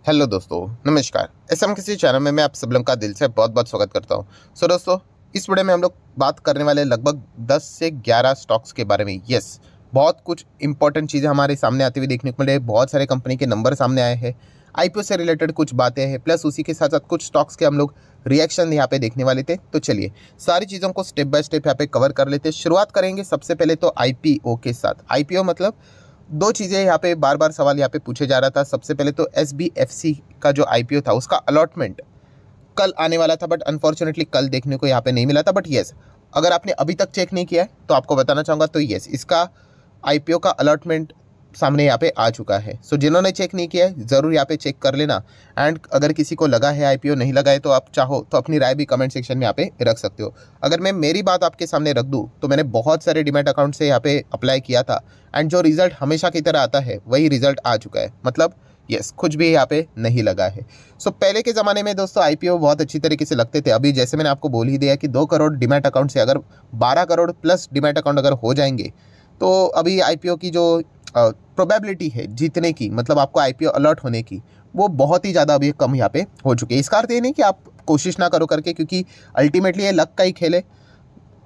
Hello दोस्तों, नमस्कार। SM किसी चैनल में मैं आप सब लोगों का दिल से बहुत बहुत स्वागत करता हूं। दोस्तों, इस वीडियो में हम लोग बात करने वाले लगभग 10 से 11 स्टॉक्स के बारे में। यस, बहुत कुछ इंपॉर्टेंट चीज़ें हमारे सामने आती हुई देखने को मिले। बहुत सारे कंपनी के नंबर सामने आए हैं, आईपीओ से रिलेटेड कुछ बातें हैं, प्लस उसी के साथ साथ कुछ स्टॉक्स के हम लोग रिएक्शन यहाँ पे देखने वाले थे। तो चलिए सारी चीज़ों को स्टेप बाय स्टेप यहाँ पे कवर कर लेते हैं। शुरुआत करेंगे सबसे पहले तो आईपीओ के साथ। आईपीओ मतलब दो चीज़ें यहाँ पे बार बार सवाल यहाँ पे पूछे जा रहा था। सबसे पहले तो एसबीएफसी का जो आईपीओ था उसका अलॉटमेंट कल आने वाला था, बट अनफॉर्चुनेटली कल देखने को यहाँ पे नहीं मिला था। बट येस, अगर आपने अभी तक चेक नहीं किया है तो आपको बताना चाहूँगा, तो येस, इसका आईपीओ का अलॉटमेंट सामने यहाँ पे आ चुका है। सो जिन्होंने चेक नहीं किया है ज़रूर यहाँ पे चेक कर लेना। एंड अगर किसी को लगा है आईपीओ नहीं लगा है तो आप चाहो तो अपनी राय भी कमेंट सेक्शन में यहाँ पे रख सकते हो। अगर मैं मेरी बात आपके सामने रख दूँ तो मैंने बहुत सारे डीमैट अकाउंट से यहाँ पे अप्लाई किया था, एंड जो रिजल्ट हमेशा की तरह आता है वही रिजल्ट आ चुका है। मतलब यस, कुछ भी यहाँ पे नहीं लगा है। सो पहले के ज़माने में दोस्तों आईपीओ बहुत अच्छी तरीके से लगते थे। अभी जैसे मैंने आपको बोल ही दिया कि 2 करोड़ डीमैट अकाउंट से अगर 12 करोड़ प्लस डीमैट अकाउंट अगर हो जाएंगे तो अभी आईपीओ की जो प्रोबेबिलिटी है जीतने की, मतलब आपको आईपीओ अलॉट होने की, वो बहुत ही ज़्यादा अभी कम यहाँ पे हो चुकी है। इसका अर्थ ये नहीं कि आप कोशिश ना करो करके, क्योंकि अल्टीमेटली ये लक का ही खेल है।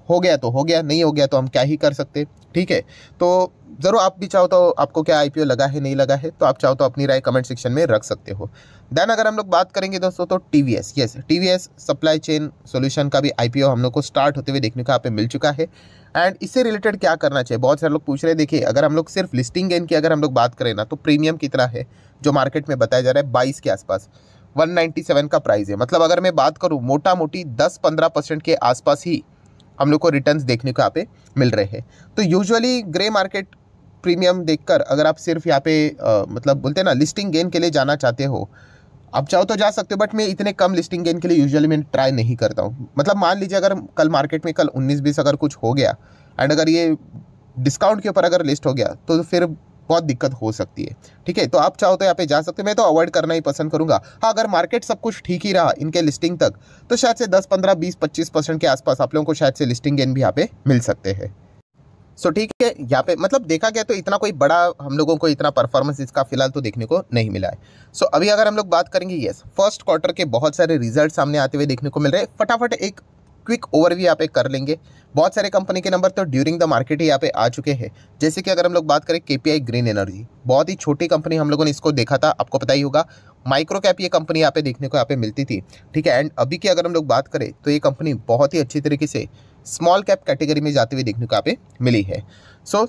हो गया तो हो गया, नहीं हो गया तो हम क्या ही कर सकते। ठीक है, तो ज़रूर आप भी चाहो तो आपको क्या आईपीओ लगा है नहीं लगा है तो आप चाहो तो अपनी राय कमेंट सेक्शन में रख सकते हो। देन अगर हम लोग बात करेंगे दोस्तों तो TVS, yes, TVS supply chain solution का भी आईपीओ हम लोग को स्टार्ट होते हुए देखने को यहाँ पे मिल चुका है। एंड इससे रिलेटेड क्या करना चाहिए, बहुत सारे लोग पूछ रहे हैं। देखिए, अगर हम लोग सिर्फ लिस्टिंग गेन की अगर हम लोग बात करें ना, तो प्रीमियम कितना है जो मार्केट में बताया जा रहा है 22 के आसपास, 197 का प्राइस है। मतलब अगर मैं बात करूँ मोटा मोटी 10-15% के आसपास ही हम लोग को रिटर्न्स देखने को यहाँ पे मिल रहे हैं। तो यूजुअली ग्रे मार्केट प्रीमियम देखकर अगर आप सिर्फ यहाँ पे मतलब बोलते हैं ना लिस्टिंग गेन के लिए जाना चाहते हो, आप चाहो तो जा सकते हो, बट मैं इतने कम लिस्टिंग गेन के लिए यूजुअली मैं ट्राई नहीं करता हूँ। मतलब मान लीजिए अगर कल मार्केट में कल 19-20 अगर कुछ हो गया एंड अगर ये डिस्काउंट के ऊपर अगर लिस्ट हो गया तो फिर बहुत दिक्कत हो सकती है। ठीक है, तो आप चाहो तो यहाँ पे जा सकते हो। मैं तो अवॉइड करना ही पसंद करूंगा। हाँ, अगर मार्केट सब कुछ ठीक ही रहा इनके लिस्टिंग तक तो शायद से 10-15-20-25% के आसपास आप लोगों को शायद से लिस्टिंग गेन भी यहाँ पे मिल सकते हैं। सो ठीक है, यहाँ पे मतलब देखा गया तो इतना कोई बड़ा हम लोगों को इतना परफॉर्मेंस इसका फिलहाल तो देखने को नहीं मिला है। सो अभी अगर हम लोग बात करेंगे, यस, फर्स्ट क्वार्टर के बहुत सारे रिजल्ट सामने आते हुए देखने को मिल रहे हैं। फटाफट एक क्विक ओवरव्यू यहाँ पे कर लेंगे। बहुत सारे कंपनी के नंबर तो ड्यूरिंग द मार्केट ही यहाँ पे आ चुके हैं। जैसे कि अगर हम लोग बात करें केपीआई ग्रीन एनर्जी, बहुत ही छोटी कंपनी, हम लोगों ने इसको देखा था, आपको पता ही होगा। माइक्रो कैप ये कंपनी यहाँ पे देखने को यहाँ पे मिलती थी। ठीक है, एंड अभी की अगर हम लोग बात करें तो ये कंपनी बहुत ही अच्छी तरीके से स्मॉल कैप कैटेगरी में जाते हुए देखने को यहाँ पे मिली है। सो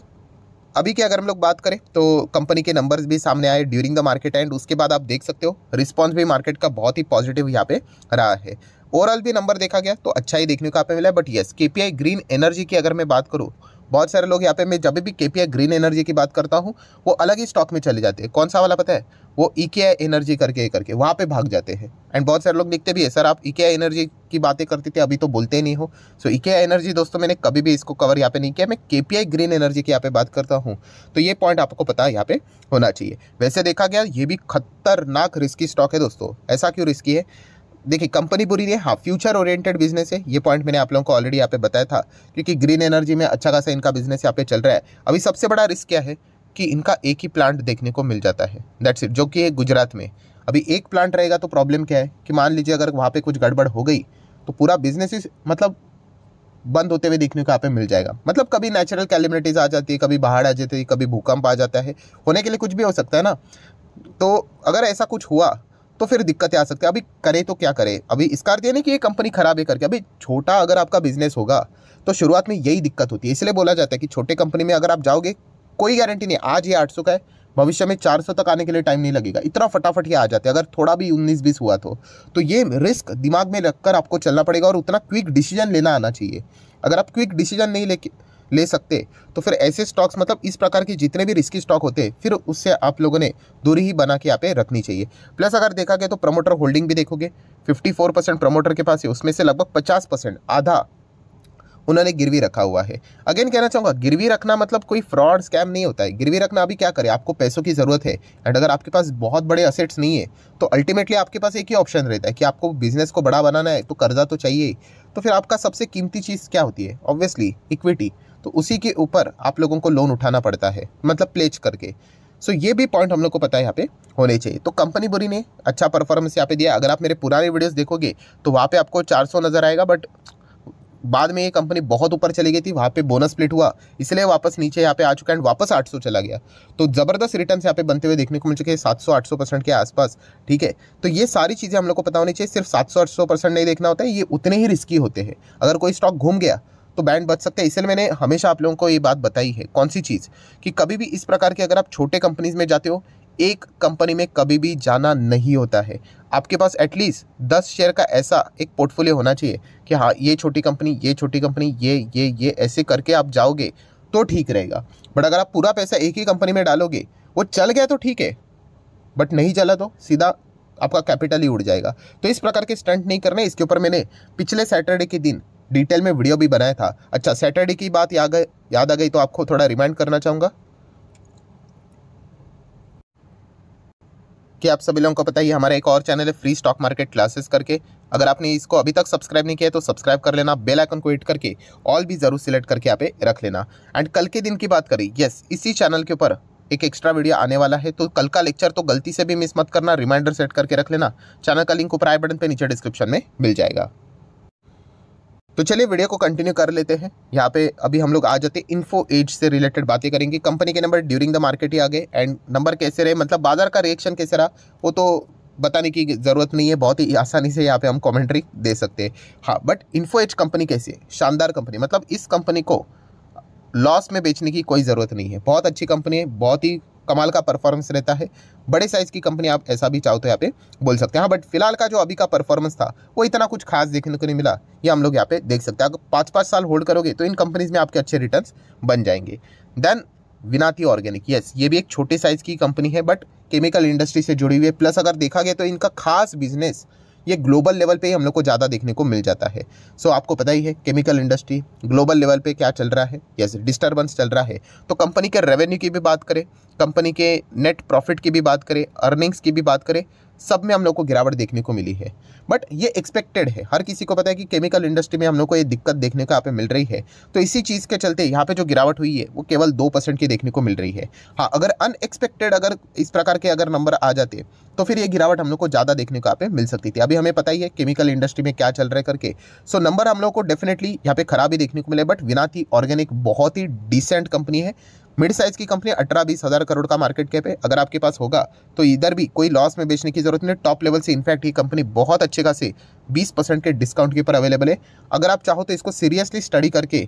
अभी की अगर हम लोग बात करें तो कंपनी के नंबर्स भी सामने आए ड्यूरिंग द मार्केट एंड उसके बाद आप देख सकते हो रिस्पॉन्स भी मार्केट का बहुत ही पॉजिटिव यहाँ पे रहा है। ओवरऑल भी नंबर देखा गया तो अच्छा ही देखने को यहाँ पे मिला है। But yes, KPI green energy की अगर मैं बात करूँ, बहुत सारे लोग यहाँ पे, मैं जब भी केपीआई ग्रीन एनर्जी की बात करता हूँ वो अलग ही स्टॉक में चले जाते हैं। कौन सा वाला पता है? वो ईकेआई एनर्जी करके वहाँ पे भाग जाते हैं। एंड बहुत सारे लोग लिखते भी है, सर आप ईकेआई एनर्जी की बातें करते थे अभी तो बोलते नहीं हो। सो ईकेआई एनर्जी दोस्तों मैंने कभी भी इसको कवर यहाँ पे नहीं किया। मैं केपीआई ग्रीन एनर्जी की यहाँ पे बात करता हूँ, तो ये पॉइंट आपको पता है यहाँ पे होना चाहिए। वैसे देखा गया ये भी खतरनाक रिस्की स्टॉक है दोस्तों। ऐसा क्यों रिस्की है? देखिए, कंपनी बुरी नहीं है, हाँ फ्यूचर ओरिएंटेड बिजनेस है। ये पॉइंट मैंने आप लोगों को ऑलरेडी यहाँ पे बताया था, क्योंकि ग्रीन एनर्जी में अच्छा खासा इनका बिजनेस यहाँ पे चल रहा है। अभी सबसे बड़ा रिस्क क्या है कि इनका एक ही प्लांट देखने को मिल जाता है, दैट्स इट, जो कि है गुजरात में। अभी एक प्लांट रहेगा तो प्रॉब्लम क्या है कि मान लीजिए अगर वहाँ पे कुछ गड़बड़ हो गई तो पूरा बिजनेस ही मतलब बंद होते हुए देखने को यहाँ पे मिल जाएगा। मतलब कभी नेचुरल कैलेमिटीज आ जाती है, कभी बाढ़ आ जाती है, कभी भूकंप आ जाता है, होने के लिए कुछ भी हो सकता है ना। तो अगर ऐसा कुछ हुआ तो फिर दिक्कतें आ सकती है। अभी करे तो क्या करे? अभी इसका अर्थ ये नहीं कि ये कंपनी खराब है करके। अभी छोटा अगर आपका बिजनेस होगा तो शुरुआत में यही दिक्कत होती है। इसलिए बोला जाता है कि छोटे कंपनी में अगर आप जाओगे कोई गारंटी नहीं, आज ये 800 का है, भविष्य में 400 तक आने के लिए टाइम नहीं लगेगा। इतना फटाफट ये आ जाते हैं अगर थोड़ा भी 19-20 हुआ तो ये रिस्क दिमाग में रखकर आपको चलना पड़ेगा और उतना क्विक डिसीजन लेना आना चाहिए। अगर आप क्विक डिसीजन नहीं ले सकते तो फिर ऐसे स्टॉक्स, मतलब इस प्रकार के जितने भी रिस्की स्टॉक होते हैं, फिर उससे आप लोगों ने दूरी ही बना के यहाँ पे रखनी चाहिए। प्लस अगर देखा गया तो प्रमोटर होल्डिंग भी देखोगे, 54% प्रमोटर के पास है, उसमें से लगभग 50%, आधा उन्होंने गिरवी रखा हुआ है। अगेन कहना चाहूँगा, गिरवी रखना मतलब कोई फ्रॉड स्कैम नहीं होता है। गिरवी रखना अभी क्या करे, आपको पैसों की ज़रूरत है एंड अगर आपके पास बहुत बड़े असेट्स नहीं है तो अल्टीमेटली आपके पास एक ही ऑप्शन रहता है कि आपको बिजनेस को बड़ा बनाना है तो कर्जा तो चाहिए। तो फिर आपका सबसे कीमती चीज़ क्या होती है? Obviously equity. तो उसी के ऊपर आप लोगों को लोन उठाना पड़ता है, मतलब प्लेज करके। सो ये भी पॉइंट हम लोग को पता है यहाँ पे होने चाहिए। तो कंपनी बुरी ने अच्छा परफॉर्मेंस यहाँ पे दिया। अगर आप मेरे पुराने वीडियोस देखोगे तो वहाँ पे आपको 400 नजर आएगा, बट बाद में ये कंपनी बहुत ऊपर चली गई थी, वहाँ पे बोनस स्प्लिट हुआ, इसलिए वापस नीचे यहाँ पे आ चुका है एंड वापस 800 चला गया। तो ज़बरदस्त रिटर्न्स यहाँ पे बनते हुए देखने को मिल चुके हैं 700-800% के आसपास। ठीक है, तो ये सारी चीज़ें हम लोग को पता होनी चाहिए। सिर्फ 700-800% नहीं देखना होता है, ये उतने ही रिस्की होते हैं। अगर कोई स्टॉक घूम गया तो बैंड बच सकता है। इसलिए मैंने हमेशा आप लोगों को ये बात बताई है, कौन सी चीज़, कि कभी भी इस प्रकार के अगर आप छोटे कंपनीज में जाते हो, एक कंपनी में कभी भी जाना नहीं होता है। आपके पास एटलीस्ट 10 शेयर का ऐसा एक पोर्टफोलियो होना चाहिए कि हाँ ये छोटी कंपनी, ये छोटी कंपनी, ये ऐसे करके आप जाओगे तो ठीक रहेगा। बट अगर आप पूरा पैसा एक ही कंपनी में डालोगे, वो चल गया तो ठीक है, बट नहीं चला तो सीधा आपका कैपिटल ही उड़ जाएगा। तो इस प्रकार के स्टंट नहीं करने। इसके ऊपर मैंने पिछले सैटरडे के दिन डिटेल में वीडियो भी बनाया था। अच्छा, सैटरडे की बात याद आ गई तो आपको थोड़ा रिमाइंड करना चाहूँगा कि आप सभी लोगों को पता ही हमारा एक और चैनल है फ्री स्टॉक मार्केट क्लासेस करके। अगर आपने इसको अभी तक सब्सक्राइब नहीं किया तो सब्सक्राइब कर लेना, बेल आइकन को हिट करके ऑल भी जरूर सिलेक्ट करके यहाँ पे रख लेना। एंड कल के दिन की बात करें, यस, इसी चैनल के ऊपर एक एक्स्ट्रा वीडियो आने वाला है, तो कल का लेक्चर तो गलती से भी मिस मत करना, रिमाइंडर सेट करके रख लेना। चैनल का लिंक ऊपर आई बटन पे नीचे डिस्क्रिप्शन में मिल जाएगा। तो चलिए वीडियो को कंटिन्यू कर लेते हैं। यहाँ पे अभी हम लोग आ जाते हैं इन्फो एज से रिलेटेड बातें करेंगे। कंपनी के नंबर ड्यूरिंग द मार्केट ही आ गए एंड नंबर कैसे रहे, मतलब बाजार का रिएक्शन कैसे रहा, वो तो बताने की ज़रूरत नहीं है, बहुत ही आसानी से यहाँ पे हम कमेंट्री दे सकते हैं। हाँ, बट इन्फो एज कंपनी कैसी है, शानदार कंपनी, मतलब इस कंपनी को लॉस में बेचने की कोई ज़रूरत नहीं है। बहुत अच्छी कंपनी है, बहुत ही कमाल का परफॉर्मेंस रहता है। बड़े साइज़ की कंपनी आप ऐसा भी चाहो तो यहाँ पे बोल सकते हैं। हाँ, बट फिलहाल का जो अभी का परफॉर्मेंस था वो इतना कुछ खास देखने को नहीं मिला, ये हम लोग यहाँ पे देख सकते हैं। अगर 5-5 साल होल्ड करोगे तो इन कंपनीज में आपके अच्छे रिटर्न्स बन जाएंगे। देन विनाती ऑर्गेनिक, यस, ये भी एक छोटे साइज़ की कंपनी है बट केमिकल इंडस्ट्री से जुड़ी हुई है। प्लस अगर देखा गया तो इनका खास बिजनेस ये ग्लोबल लेवल पे ही हम लोग को ज़्यादा देखने को मिल जाता है। सो आपको पता ही है केमिकल इंडस्ट्री ग्लोबल लेवल पे क्या चल रहा है, यस, डिस्टर्बेंस चल रहा है। तो कंपनी के रेवेन्यू की भी बात करें, कंपनी के नेट प्रॉफिट की भी बात करें, अर्निंग्स की भी बात करें, सब में हम लोग को गिरावट देखने को मिली है। बट ये एक्सपेक्टेड है, हर किसी को पता है कि केमिकल इंडस्ट्री में हम लोग को ये दिक्कत देखने को यहाँ पे मिल रही है। तो इसी चीज़ के चलते यहाँ पे जो गिरावट हुई है वो केवल 2% की देखने को मिल रही है। हाँ, अगर अनएक्सपेक्टेड अगर इस प्रकार के अगर नंबर आ जाते तो फिर ये गिरावट हम लोग को ज़्यादा देखने को यहाँ पे मिल सकती थी। अभी हमें पता ही है केमिकल इंडस्ट्री में क्या चल रहा है करके। सो नंबर हम लोग को डेफिनेटली यहाँ पे खराब ही देखने को मिले। बट विनाती ऑर्गेनिक बहुत ही डिसेंट कंपनी है, मिड साइज की कंपनी, 18-20 हज़ार करोड़ का मार्केट कैप है। अगर आपके पास होगा तो इधर भी कोई लॉस में बेचने की जरूरत नहीं, टॉप लेवल से इनफैक्ट ये कंपनी बहुत अच्छे खासे 20% के डिस्काउंट के ऊपर अवेलेबल है। अगर आप चाहो तो इसको सीरियसली स्टडी करके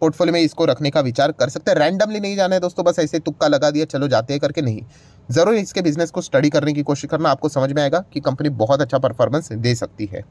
पोर्टफोलियो में इसको रखने का विचार कर सकते हैं। रैंडमली नहीं जाना है दोस्तों, बस ऐसे तुक्का लगा दिया चलो जाते हैं करके नहीं, ज़रूर इसके बिजनेस को स्टडी करने की कोशिश करना, आपको समझ में आएगा कि कंपनी बहुत अच्छा परफॉर्मेंस दे सकती है।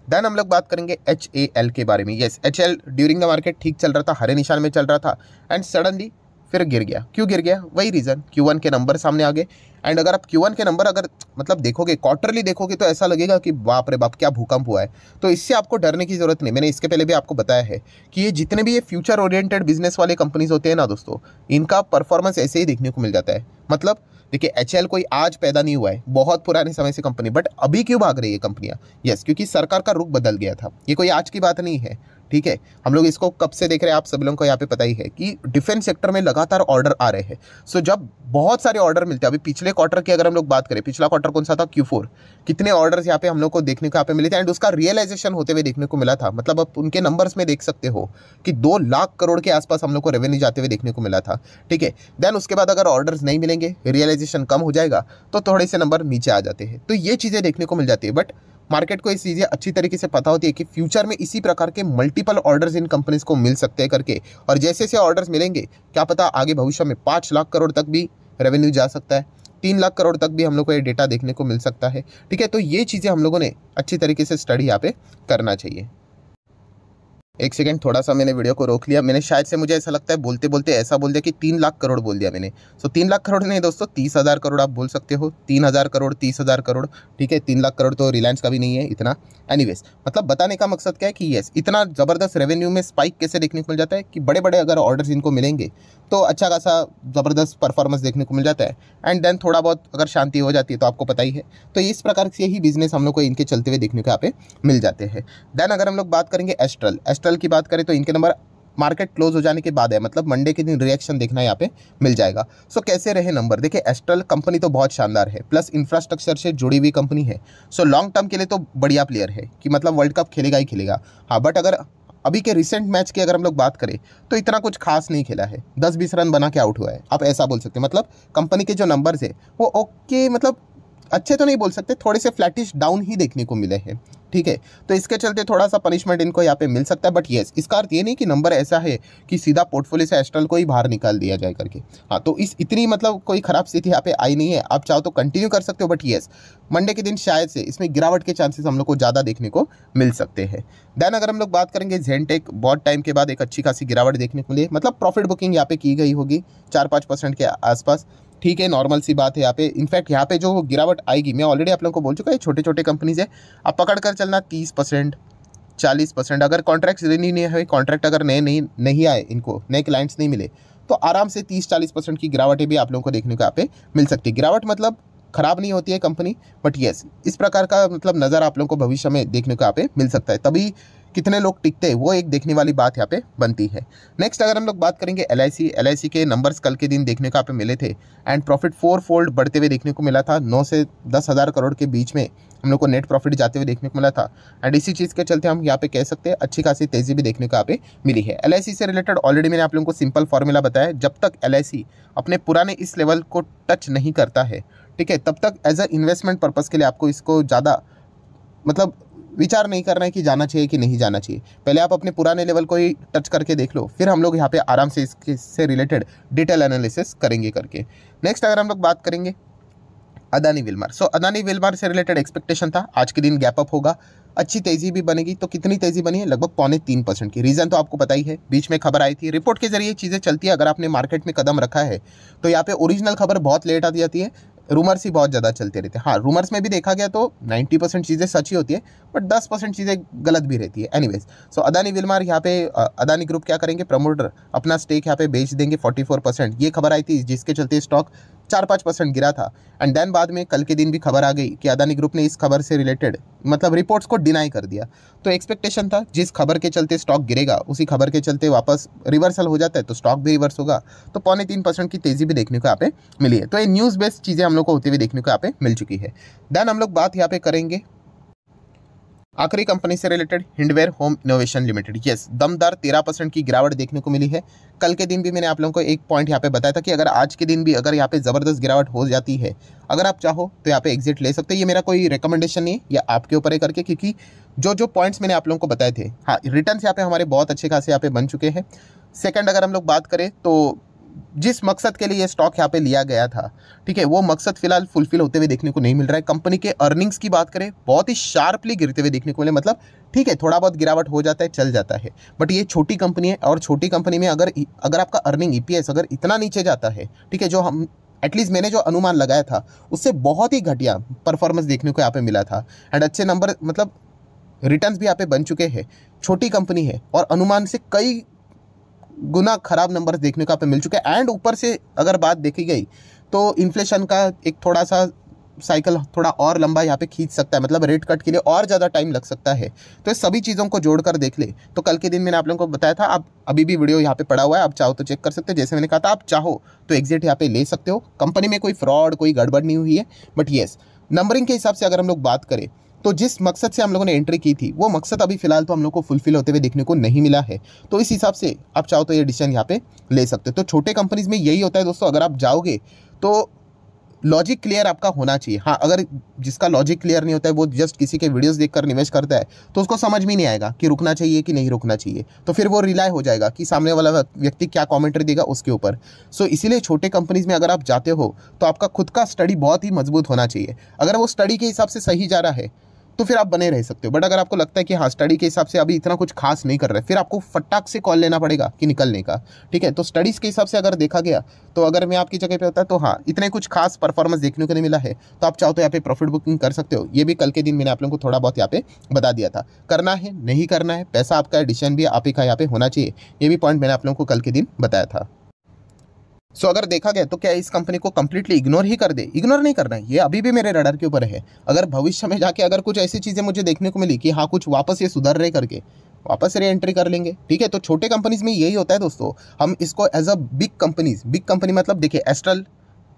देन हम लोग बात करेंगे HAL के बारे में। Yes, HAL during the market ठीक चल रहा था, हरे निशान में चल रहा था एंड सडनली फिर गिर गया। क्यों गिर गया, वही रीज़न, Q1 के नंबर सामने आ गए। एंड अगर आप Q1 के नंबर अगर मतलब देखोगे, क्वार्टरली देखोगे, तो ऐसा लगेगा कि बाप रे बाप क्या भूकंप हुआ है। तो इससे आपको डरने की जरूरत नहीं। मैंने इसके पहले भी आपको बताया है कि ये जितने भी ये फ्यूचर ओरिएंटेड बिजनेस वाले कंपनीज होते हैं ना दोस्तों, इनका परफॉर्मेंस ऐसे ही देखने को मिल जाता है। मतलब देखिए, HAL कोई आज पैदा नहीं हुआ है, बहुत पुराने समय से कंपनी, बट अभी क्यों भाग रही है कंपनियां? यस, क्योंकि सरकार का रुख बदल गया था। ये कोई आज की बात नहीं है, ठीक है। हम लोग इसको कब से देख रहे हैं, आप सभी लोगों को यहाँ पे पता ही है कि डिफेंस सेक्टर में लगातार ऑर्डर आ रहे हैं। सो जब बहुत सारे ऑर्डर मिलते हैं, अभी पिछले क्वार्टर की अगर हम लोग बात करें, पिछला क्वार्टर कौन सा था, Q4, कितने ऑर्डर्स यहाँ पे हम लोग को देखने को यहाँ पे मिले थे एंड उसका रियलाइजेशन होते हुए देखने को मिला था। मतलब आप उनके नंबर्स में देख सकते हो कि 2 लाख करोड़ के आसपास हम लोग को रेवेन्यू जाते हुए देखने को मिला था, ठीक है। देन उसके बाद अगर ऑर्डर्स नहीं मिलेंगे, रियलाइजेशन कम हो जाएगा, तो थोड़े से नंबर नीचे आ जाते हैं। तो ये चीज़ें देखने को मिल जाती है। बट मार्केट को ये चीज़ें अच्छी तरीके से पता होती है कि फ्यूचर में इसी प्रकार के मल्टीपल ऑर्डर्स इन कंपनीज को मिल सकते हैं करके। और जैसे जैसे ऑर्डर्स मिलेंगे, क्या पता आगे भविष्य में 5 लाख करोड़ तक भी रेवेन्यू जा सकता है, 3 लाख करोड़ तक भी हम लोग को ये डेटा देखने को मिल सकता है, ठीक है। तो ये चीज़ें हम लोगों ने अच्छी तरीके से स्टडी यहाँ पे करना चाहिए। एक सेकंड, थोड़ा सा मैंने वीडियो को रोक लिया। मैंने शायद से, मुझे ऐसा लगता है बोलते बोलते ऐसा बोल दिया कि 3 लाख करोड़ बोल दिया मैंने। सो 3 लाख करोड़ नहीं दोस्तों, 30,000 करोड़ आप बोल सकते हो, 3,000 करोड़, 30,000 करोड़, ठीक है। 3 लाख करोड़ तो रिलायंस का भी नहीं है इतना। एनीवेज, मतलब बताने का मकसद क्या है कि यस, इतना ज़बरदस्त रेवेन्यू में स्पाइक कैसे देखने को मिल जाता है कि बड़े बड़े अगर ऑर्डर्स इनको मिलेंगे तो अच्छा खासा ज़बरदस्त परफॉर्मेंस देखने को मिल जाता है। एंड देन थोड़ा बहुत अगर शांति हो जाती है तो आपको पता ही है। तो इस प्रकार से ही बिजनेस हम लोग को इनके चलते हुए देखने को यहाँ पे मिल जाते हैं। देन अगर हम लोग बात करेंगे एस्ट्रल की बात करें तो इनके नंबर मार्केट क्लोज हो जाने के बाद है, मतलब मंडे के दिन रिएक्शन देखना यहाँ पे मिल जाएगा। सो कैसे रहे नंबर, देखिए एस्ट्रल कंपनी तो बहुत शानदार है, प्लस इंफ्रास्ट्रक्चर से जुड़ी हुई कंपनी है। सो लॉन्ग टर्म के लिए तो बढ़िया प्लेयर है कि मतलब वर्ल्ड कप खेलेगा ही खेलेगा। हाँ, बट अगर अभी के रिसेंट मैच की अगर हम लोग बात करें तो इतना कुछ खास नहीं खेला है, 10-20 रन बना के आउट हुआ है, आप ऐसा बोल सकते हैं। मतलब कंपनी के जो नंबर्स है वो ओके, मतलब अच्छे तो नहीं बोल सकते, थोड़े से फ्लैटिश डाउन ही देखने को मिले हैं, ठीक है। तो इसके चलते थोड़ा सा पनिशमेंट इनको यहाँ पे मिल सकता है, बट येस इसका अर्थ ये नहीं कि नंबर ऐसा है कि सीधा पोर्टफोलियो से एस्ट्रल को ही बाहर निकाल दिया जाए करके। हाँ, तो इस इतनी मतलब कोई खराब स्थिति यहाँ पे आई नहीं है, आप चाहो तो कंटिन्यू कर सकते हो, बट येस मंडे के दिन शायद से इसमें गिरावट के चांसेस हम लोग को ज़्यादा देखने को मिल सकते हैं। देन अगर हम लोग बात करेंगे ज़ेनटेक, बहुत टाइम के बाद एक अच्छी खासी गिरावट देखने को मिली, मतलब प्रॉफिट बुकिंग यहाँ पे की गई होगी 4-5% के आसपास, ठीक है, नॉर्मल सी बात है यहाँ पे। इनफैक्ट यहाँ पे जो गिरावट आएगी, मैं ऑलरेडी आप लोगों को बोल चुका है, छोटे छोटे कंपनीज है, आप पकड़ कर चलना 30%, 40%। अगर कॉन्ट्रैक्ट रिन्यू नहीं हुए, कॉन्ट्रैक्ट अगर नए नहीं आए, इनको नए क्लाइंट्स नहीं मिले, तो आराम से 30-40% की गिरावटें भी आप लोगों को देखने को यहाँ पे मिल सकती है। गिरावट मतलब खराब नहीं होती है कंपनी, बट येस इस प्रकार का मतलब नज़र आप लोगों को भविष्य में देखने को यहाँ पे मिल सकता है। तभी कितने लोग टिकते हैं वो एक देखने वाली बात यहाँ पे बनती है। नेक्स्ट अगर हम लोग बात करेंगे एलआईसी के नंबर्स कल के दिन देखने को यहाँ पे मिले थे, एंड प्रॉफिट 4 फोल्ड बढ़ते हुए देखने को मिला था, 9 से 10 हज़ार करोड़ के बीच में हम लोग को नेट प्रॉफिट जाते हुए देखने को मिला था। एंड इसी चीज़ के चलते हम यहाँ पे कह सकते हैं अच्छी खासी तेज़ी भी देखने को यहाँ पे मिली है। एलआईसी से रिलेटेड ऑलरेडी मैंने आप लोगों को सिंपल फॉर्मूला बताया, जब तक एलआईसी अपने पुराने इस लेवल को टच नहीं करता है, ठीक है, तब तक एज अ इन्वेस्टमेंट पर्पज़ के लिए आपको इसको ज़्यादा मतलब विचार नहीं करना है कि जाना चाहिए कि नहीं जाना चाहिए। पहले आप अपने पुराने लेवल को ही टच करके देख लो, फिर हम लोग यहाँ पे आराम से इससे रिलेटेड डिटेल एनालिसिस करेंगे करके। नेक्स्ट अगर हम लोग बात करेंगे अदानी विल्मर, सो अदानी विल्मर से रिलेटेड एक्सपेक्टेशन था आज के दिन गैप अप होगा, अच्छी तेज़ी भी बनेगी। तो कितनी तेज़ी बनी है, लगभग 3.25% की। रीज़न तो आपको पता ही है, बीच में खबर आई थी, रिपोर्ट के जरिए चीज़ें चलती है। अगर आपने मार्केट में कदम रखा है तो यहाँ पे ओरिजिनल खबर बहुत लेट आती जाती है, रूमर्स ही बहुत ज़्यादा चलते रहते हैं। हाँ, रूमर्स में भी देखा गया तो 90% चीज़ें सच ही होती है, बट 10% चीज़ें गलत भी रहती है। एनीवेज, सो अदानी विल्मर यहाँ पे अदानी ग्रुप क्या करेंगे, प्रमोटर अपना स्टेक यहाँ पे बेच देंगे 44%। ये खबर आई थी जिसके चलते स्टॉक 4-5% गिरा था। एंड देन बाद में कल के दिन भी खबर आ गई कि अदानी ग्रुप ने इस खबर से रिलेटेड मतलब रिपोर्ट्स को डिनाई कर दिया। तो एक्सपेक्टेशन था जिस खबर के चलते स्टॉक गिरेगा उसी खबर के चलते वापस रिवर्सल हो जाता है, तो स्टॉक भी रिवर्स होगा, तो 3.25% की तेज़ी भी देखने को यहाँ पे मिली है। तो ये न्यूज़ बेस्ड चीज़ें हम लोग को होते हुए देखने को यहाँ पे मिल चुकी है। देन हम लोग बात यहाँ पे करेंगे आखिरी कंपनी से related, Hindware home innovation limited. Yes, दमदार 13% की गिरावट देखने को मिली है। कल के दिन भी मैंने आप लोगों को एक पॉइंट यहाँ पे बताया था कि अगर आज के दिन भी अगर यहाँ पे ज़बरदस्त गिरावट हो जाती है, अगर आप चाहो तो यहाँ पे एग्जिट ले सकते हो। ये मेरा कोई रिकमेंडेशन नहीं है, या आपके ऊपर है करके, क्योंकि जो पॉइंट्स मैंने आप लोगों को बताए थे, हाँ, रिटर्न्स यहाँ पे हमारे बहुत अच्छे खासे यहाँ पे बन चुके हैं। सेकंड अगर हम लोग बात करें तो जिस मकसद के लिए ये स्टॉक यहाँ पे लिया गया था, ठीक है, वो मकसद फिलहाल फुलफिल होते हुए देखने को नहीं मिल रहा है। कंपनी के अर्निंग्स की बात करें, बहुत ही शार्पली गिरते हुए देखने को मिले। मतलब ठीक है, थोड़ा बहुत गिरावट हो जाता है, चल जाता है, बट ये छोटी कंपनी है, और छोटी कंपनी में अगर आपका अर्निंग ईपीएस अगर इतना नीचे जाता है, ठीक है, जो हम एटलीस्ट मैंने जो अनुमान लगाया था उससे बहुत ही घटिया परफॉर्मेंस देखने को यहाँ पे मिला था। एंड अच्छे नंबर मतलब रिटर्न्स भी यहाँ पे बन चुके हैं, छोटी कंपनी है, और अनुमान से कई गुना खराब नंबर्स देखने को यहाँ पे मिल चुके हैं। एंड ऊपर से अगर बात देखी गई तो इन्फ्लेशन का एक थोड़ा सा साइकिल थोड़ा और लंबा यहाँ पे खींच सकता है, मतलब रेट कट के लिए और ज़्यादा टाइम लग सकता है। तो इस सभी चीज़ों को जोड़कर देख ले तो कल के दिन मैंने आप लोगों को बताया था, आप अभी भी वीडियो यहाँ पे पड़ा हुआ है, आप चाहो तो चेक कर सकते हो। जैसे मैंने कहा था, आप चाहो तो एग्जिट यहाँ पे ले सकते हो। कंपनी में कोई फ्रॉड, कोई गड़बड़ नहीं हुई है, बट येस नंबरिंग के हिसाब से अगर हम लोग बात करें तो जिस मकसद से हम लोगों ने एंट्री की थी वो मकसद अभी फिलहाल तो हम लोग को फुलफिल होते हुए देखने को नहीं मिला है। तो इस हिसाब से आप चाहो तो ये डिसीजन यहाँ पे ले सकते हो। तो छोटे कंपनीज में यही होता है दोस्तों, अगर आप जाओगे तो लॉजिक क्लियर आपका होना चाहिए। हाँ, अगर जिसका लॉजिक क्लियर नहीं होता है, वो जस्ट किसी के वीडियोस देखकर निवेश करता है, तो उसको समझ में नहीं आएगा कि रुकना चाहिए कि नहीं रुकना चाहिए। तो फिर वो रिलाय हो जाएगा कि सामने वाला व्यक्ति क्या कमेंट्री देगा उसके ऊपर। सो इसीलिए छोटे कंपनीज में अगर आप जाते हो तो आपका खुद का स्टडी बहुत ही मजबूत होना चाहिए। अगर वो स्टडी के हिसाब से सही जा रहा है तो फिर आप बने रह सकते हो। बट अगर आपको लगता है कि हाँ, स्टडी के हिसाब से अभी इतना कुछ खास नहीं कर रहा है, फिर आपको फटाक से कॉल लेना पड़ेगा कि निकलने का, ठीक है। तो स्टडीज़ के हिसाब से अगर देखा गया तो अगर मैं आपकी जगह पे होता तो हाँ, इतने कुछ खास परफॉर्मेंस देखने को नहीं मिला है, तो आप चाहो तो यहाँ पे प्रॉफिट बुकिंग कर सकते हो। ये भी कल के दिन मैंने आप लोगों को थोड़ा बहुत यहाँ पे बता दिया था। करना है नहीं करना है, पैसा आपका, डिसीजन भी आप ही का यहाँ पे होना चाहिए। ये भी पॉइंट मैंने आप लोगों को कल के दिन बताया था। सो अगर देखा गया तो क्या इस कंपनी को कंप्लीटली इग्नोर ही कर दे? इग्नोर नहीं करना है, ये अभी भी मेरे रडार के ऊपर है। अगर भविष्य में जाके अगर कुछ ऐसी चीज़ें मुझे देखने को मिली कि हाँ, कुछ वापस ये सुधर रहे करके, वापस री एंट्री कर लेंगे। ठीक है, तो छोटे कंपनीज में यही होता है दोस्तों, हम इसको एज अ बिग कंपनी मतलब देखिए एस्ट्रल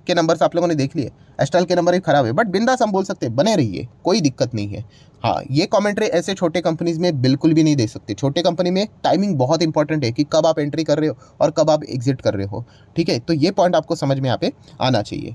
के नंबर्स आप लोगों ने देख लिए, एस्ट्रल के नंबर ही खराब है, बट बिंदास हम बोल सकते हैं बने रहिए, कोई दिक्कत नहीं है। हाँ, ये कमेंट्री ऐसे छोटे कंपनीज में बिल्कुल भी नहीं दे सकते। छोटे कंपनी में टाइमिंग बहुत इंपॉर्टेंट है कि कब आप एंट्री कर रहे हो और कब आप एग्जिट कर रहे हो। ठीक है, तो ये पॉइंट आपको समझ में यहाँ पे आना चाहिए।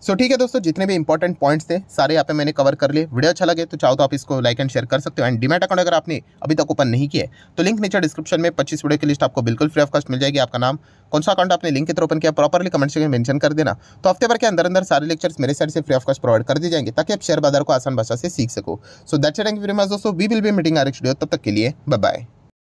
सो ठीक है दोस्तों, जितने भी इंपॉर्टेंट पॉइंट्स थे सारे यहाँ पे मैंने कवर कर लिए। वीडियो अच्छा लगे तो चाहो तो आप इसको लाइक एंड शेयर कर सकते हो। एंड डीमैट अकाउंट अगर आपने अभी तक ओपन नहीं किया है तो लिंक नीचे डिस्क्रिप्शन में 25 वीडियो की लिस्ट आपको बिल्कुल फ्री ऑफ कॉस्ट मिल जाएगी। आपका नाम, कौन सा अकाउंट आपने लिंक के थ्रू ओपन किया, प्रॉपरली कमेंट सेक्शन में मेंशन कर देना। तो हफ्ते भर के अंदर अंदर सारे लेक्चर्स मेरे साइड से फ्री ऑफ कॉस्ट प्रोवाइड कर दिए जाएंगे ताकि आप शेयर बाजार को आसान भाषा से सीख सको। So that's it, thank you very much दोस्तों, we will be meeting our next video. तब तक के लिए बाय बाय।